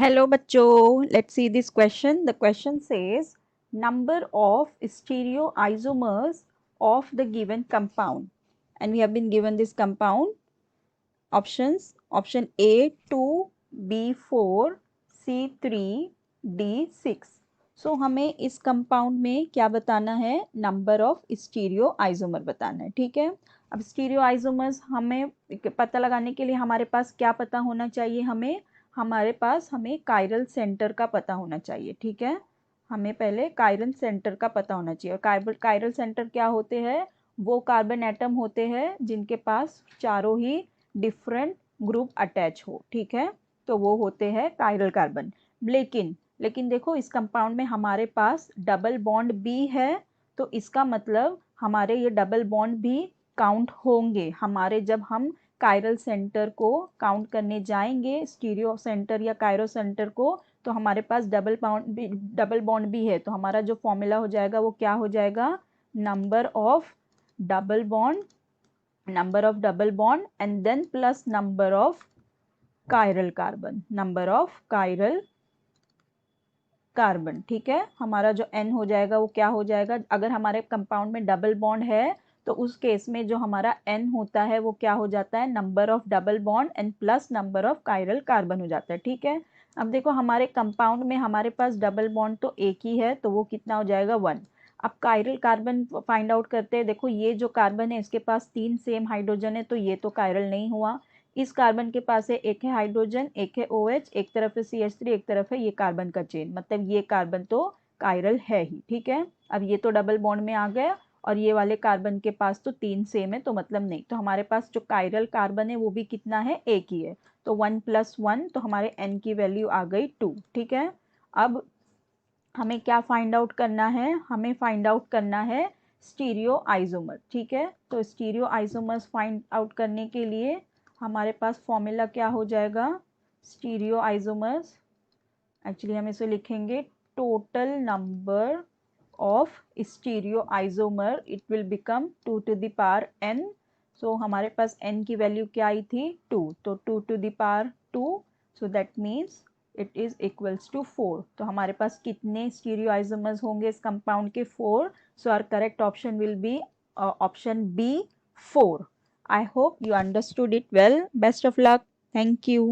Hello bachcho, let's see this question. The question says number of stereoisomers of the given compound, and we have been given this compound options. Option A 2, B 4, C 3, D 6. So हमें इस compound में क्या बताना है? Number of stereo isomer बताना है. ठीक है, अब स्टीरियो आइसोमर्स हमें पता लगाने के लिए हमारे पास क्या पता होना चाहिए? हमें कायरल सेंटर का पता होना चाहिए. ठीक है, हमें पहले कायरल सेंटर का पता होना चाहिए. और कायरल सेंटर क्या होते हैं? वो कार्बन एटम होते हैं जिनके पास चारों ही डिफरेंट ग्रुप अटैच हो. ठीक है, तो वो होते हैं कायरल कार्बन. लेकिन देखो, इस कंपाउंड में हमारे पास डबल बॉन्ड बी है, तो इसका मतलब हमारे ये डबल बॉन्ड भी काउंट होंगे हमारे, जब हम कायरल सेंटर को काउंट करने जाएंगे, स्टीरियो सेंटर या कायरो सेंटर को, तो हमारे पास डबल बॉन्ड भी है. तो हमारा जो फॉर्मूला हो जाएगा वो क्या हो जाएगा? Number of double bond and then plus number of chiral carbon. ठीक है, हमारा जो n हो जाएगा वो क्या हो जाएगा? अगर हमारे कंपाउंड में डबल बॉन्ड है तो उस केस में जो हमारा n होता है वो क्या हो जाता है? Number of double bond and plus number of chiral carbon हो जाता है. ठीक है, अब देखो हमारे कंपाउंड में हमारे पास डबल बॉन्ड तो एक ही है, तो वो कितना हो जाएगा? 1. अब कायरल कार्बन फाइंड आउट करते हैं. देखो ये जो कार्बन है इसके पास 3 सेम हाइड्रोजन है, तो ये तो कायरल नहीं हुआ. इस कार्बन के पास है एक है हाइड्रोजन, एक है OH, एक तरफ है CH3, एक तरफ है ये कार्बन का चेन, मतलब ये कार्बन तो कायरल है ही. ठीक है, अब ये तो डबल बॉन्ड में आ गया और ये वाले कार्बन के पास तो 3 सेम है, तो मतलब नहीं. तो हमारे पास जो कायरल कार्बन है वो भी कितना है? एक ही है. तो 1 + 1, तो हमारे n की वैल्यू आ गई 2. ठीक है, अब हमें क्या फाइंड आउट करना है? हमें फाइंड आउट करना है स्टीरियो आइसोमर. ठीक है, तो स्टीरियो आइसोमर्स फाइंड आउट करने के लिए हमारे पास फॉर्मूला क्या हो जाएगा? स्टीरियो आइसोमर्स, एक्चुअली हम इसे लिखेंगे total number of stereo isomer, it will become 2 to the power n. सो हमारे पास n की वैल्यू क्या आई थी? 2, तो 2 to the power 2, so that means it is equals to 4. तो हमारे पास कितने स्टीरियो आइसोमर्स होंगे इस कंपाउंड के? 4. So our correct option will be option B 4. I hope you understood it well. Best of luck. Thank you.